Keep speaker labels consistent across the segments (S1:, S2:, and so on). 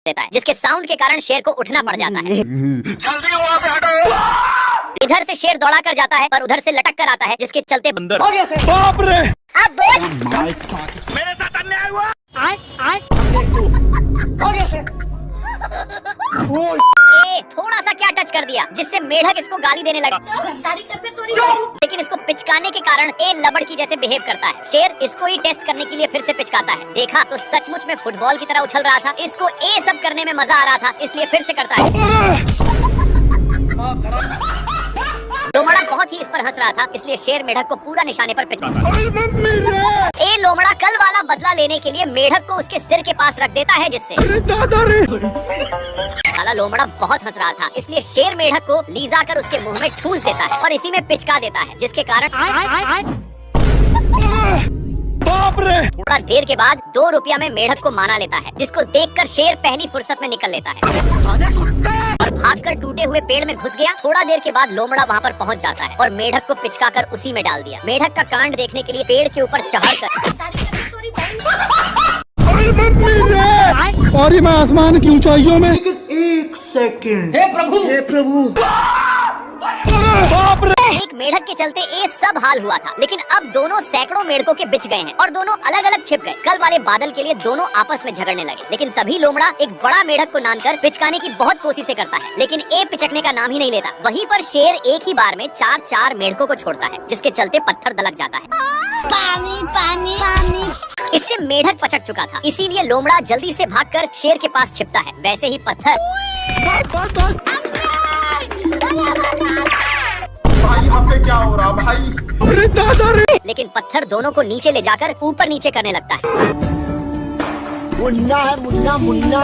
S1: देता है, जिसके साउंड के कारण शेर को उठना पड़ जाता है।
S2: जल्दी वहाँ से हटो।
S1: इधर से शेर दौड़ा कर जाता है पर उधर से लटक कर आता है, जिसके चलते
S2: बाप रे,
S3: मेरे साथ अन्याय हुआ।
S1: थोड़ा सा क्या टच कर दिया जिससे मेढक इसको गाली देने लगा, लेकिन इसको पिचकाने के कारण ए लबड़ की जैसे बिहेव करता है। शेर इसको ही टेस्ट करने के लिए फिर से पिचकाता है। देखा तो सचमुच में फुटबॉल की तरह उछल रहा था। इसको ए सब करने में मजा आ रहा था, इसलिए फिर से करता है। लोमड़ा बहुत ही इस पर हंस रहा था, इसलिए शेर मेढक को पूरा निशाने पर पिचकाता है। ए लोमड़ा कल वाला बदला लेने के लिए मेढक को उसके सिर के पास रख देता है, जिससे साला लोमड़ा बहुत हंस रहा था, इसलिए शेर मेढक को लीजा कर उसके मुंह में ठूस देता है और इसी में पिचका देता है, जिसके कारण
S2: बाप रे।
S1: थोड़ा देर के बाद 2 रुपया में मेढक को माना लेता है, जिसको देखकर शेर पहली फुर्सत में निकल लेता है और भागकर टूटे हुए पेड़ में घुस गया। थोड़ा देर के बाद लोमड़ा वहाँ पर पहुँच जाता है और मेढक को पिचकाकर उसी में डाल दिया। मेढक का कांड देखने के लिए पेड़ के ऊपर चढ़कर
S2: और मैं आसमान की ऊंचाइयों में।
S4: एक सेकंड,
S3: हे प्रभु,
S4: हे प्रभु,
S2: बाप रे।
S1: एक मेढक के चलते ये सब हाल हुआ था, लेकिन अब दोनों सैकड़ों मेढकों के बिच गए हैं और दोनों अलग अलग छिप गए। कल वाले बादल के लिए दोनों आपस में झगड़ने लगे, लेकिन तभी लोमड़ा एक बड़ा मेढक को नानकर पिचकाने की बहुत कोशिशें करता है, लेकिन ए पिचकने का नाम ही नहीं लेता। वहीं पर शेर एक ही बार में 4-4 मेढकों को छोड़ता है, जिसके चलते पत्थर दलक जाता है।
S5: पानी पानी पानी।
S1: इससे मेढक पचक चुका था, इसीलिए लोमड़ा जल्दी से भागकर शेर के पास छिपता है। वैसे ही पत्थर
S2: भाई यहाँ पे क्या हो रहा भाई? अरे दादा रे।
S1: लेकिन पत्थर दोनों को नीचे ले जाकर ऊपर नीचे करने लगता है।
S4: मुन्ना है, मुन्ना मुन्ना।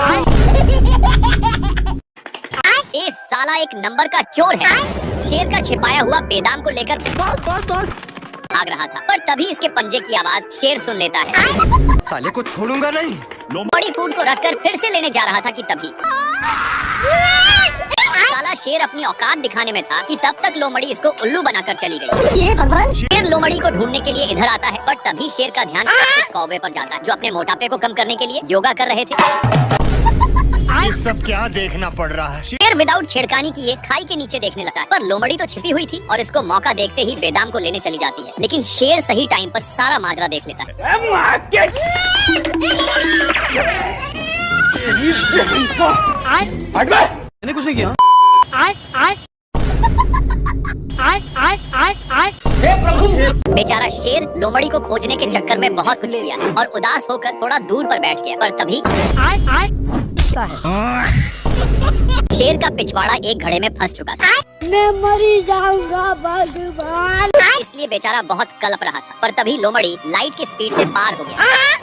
S1: ये साला एक नंबर का चोर है। शेर का छिपाया हुआ बेदाम को लेकर भाग रहा था, पर तभी इसके पंजे की आवाज शेर सुन लेता है।
S2: साले को छोड़ूंगा नहीं।
S1: बड़ी फूड को रखकर फिर से लेने जा रहा था कि तभी साला शेर अपनी औकात दिखाने में था कि तब तक लोमड़ी इसको उल्लू बनाकर चली गई। ये भगवान। शेर लोमड़ी को ढूंढने के लिए इधर आता है, पर तभी शेर का ध्यान उस कौवे पर जाता है, जो अपने मोटापे को कम करने के लिए योगा कर रहे थे।
S2: ये सब क्या देखना पड़ रहा है?
S1: शेर विदाउट छेड़खानी किए खाई के नीचे देखने लगता है, पर लोमड़ी तो छिपी हुई थी और इसको मौका देखते ही बेदाम को लेने चली जाती है। लेकिन शेर सही टाइम पर सारा माजरा देख लेता है।
S2: मैंने कुछ नहीं किया।
S3: हे प्रभु।
S1: बेचारा शेर लोमड़ी को खोजने के चक्कर में बहुत कुछ किया और उदास होकर थोड़ा दूर पर बैठ गया, पर तभी शेर का पिछवाड़ा एक घड़े में फंस चुका था।
S5: मैं मरी जाऊंगा भगवान।
S1: इसलिए बेचारा बहुत कलप रहा था, पर तभी लोमड़ी लाइट की स्पीड से पार हो गया।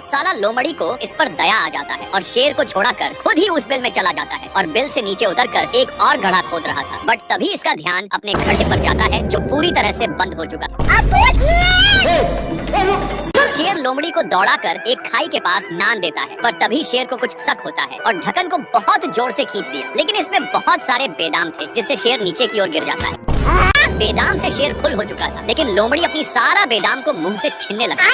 S1: साला लोमड़ी को इस पर दया आ जाता है और शेर को छोड़कर खुद ही उस बिल में चला जाता है और बिल से नीचे उतरकर एक और घड़ा खोद रहा था। बट तभी इसका ध्यान अपने घड़े पर जाता है, जो पूरी तरह से बंद हो चुका था। शेर लोमड़ी को दौड़ाकर एक खाई के पास नान देता है, पर तभी शेर को कुछ शक होता है और ढक्कन को बहुत जोर से खींच दिया, लेकिन इसमें बहुत सारे बेदाम थे, जिससे शेर नीचे की ओर गिर जाता है। बेदाम से शेर फुल हो चुका था, लेकिन लोमड़ी अपनी सारा बेदाम को मुंह से छीनने लगा।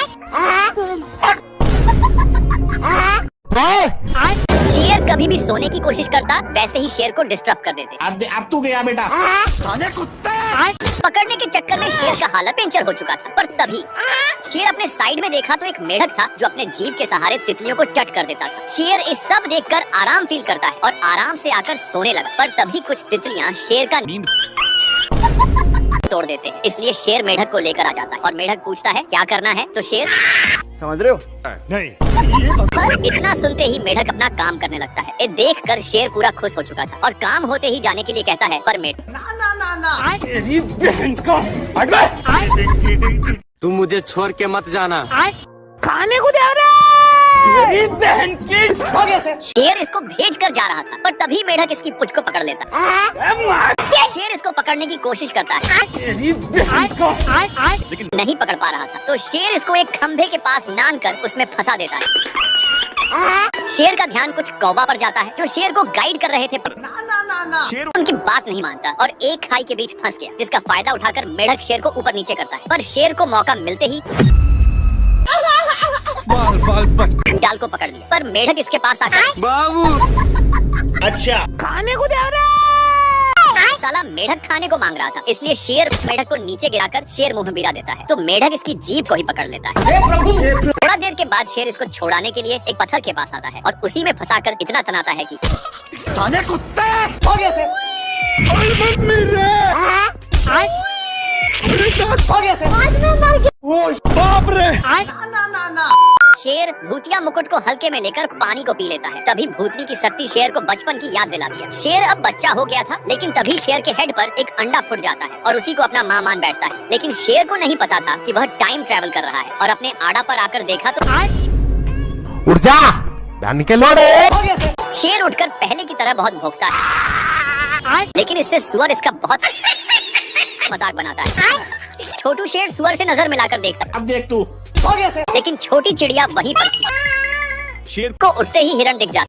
S1: शेर कभी भी सोने की कोशिश करता, वैसे ही शेर को डिस्टर्ब कर देते।
S3: अब तू गया बेटा।
S2: साले कुत्ते।
S1: पकड़ने के चक्कर में शेर का हालत पेंचर हो चुका था, पर तभी शेर अपने साइड में देखा तो एक मेढक था, जो अपने जीभ के सहारे तितलियों को चट कर देता था। शेर इस सब देखकर आराम फील करता है और आराम से आकर सोने लगा, पर तभी कुछ तितलियां शेर का नींद तोड़ देते, इसलिए शेर मेढक को लेकर आ जाता है और मेढक पूछता है क्या करना है, तो शेर
S2: समझ रहे हो? नहीं।
S1: पर इतना सुनते ही मेढक अपना काम करने लगता है। ये देखकर शेर पूरा खुश हो चुका था और काम होते ही जाने के लिए कहता है, पर मेढक
S3: तेरी बहन का।
S6: तुम मुझे छोड़ के मत जाना।
S5: खाने को दे रहा
S3: तेरी बहन की।
S1: शेर इसको भेज कर जा रहा था, पर तभी मेढक इसकी पुछ को पकड़ लेता है। शेर इसको पकड़ने की कोशिश करता है,
S3: तेरी बहन का।
S1: लेकिन नहीं पकड़ पा रहा था, तो शेर इसको एक खंभे के पास नान कर उसमें फंसा देता है। शेर का ध्यान कुछ कौवा पर जाता है, जो शेर को गाइड कर रहे थे, पर शेर उनकी बात नहीं मानता और एक खाई के बीच फंस गया, जिसका फायदा उठाकर मेढक शेर को ऊपर नीचे करता है, पर शेर को मौका मिलते ही डाल को पकड़ लिया, पर मेढक इसके पास आकर
S6: बाबू
S3: खाने को दे रहे
S1: साला मेढक खाने को मांग रहा था, इसलिए शेर मेढक को नीचे गिराकर शेर मुंह में गिरा देता है। तो मेढक इसकी जीभ को ही पकड़ लेता है। थोड़ा देर के बाद शेर इसको छोड़ाने के लिए एक पत्थर के पास आता है और उसी में फंसाकर इतना तनाता है कि शेर भूतिया मुकुट को हल्के में लेकर पानी को पी लेता है। तभी भूतनी की शक्ति शेर को बचपन की याद दिलाती है। शेर अब बच्चा हो गया था, लेकिन तभी शेर के हेड पर एक अंडा फूट जाता है और उसी को अपना माँ मान बैठता है। लेकिन शेर को नहीं पता था कि वह टाइम ट्रेवल कर रहा है और अपने आड़ा पर आकर देखा तो
S7: उठ जा धन के लोड़े।
S1: शेर उठकर पहले की तरह बहुत भौंकता है, लेकिन इससे सुअर इसका बहुत मजाक बनाता है। छोटू शेर सुअर से नजर मिलाकर देखता है,
S3: अब देख तू
S1: लेकिन छोटी चिड़िया वहीं पर थी। शेर को उठते ही हिरण दिख जाता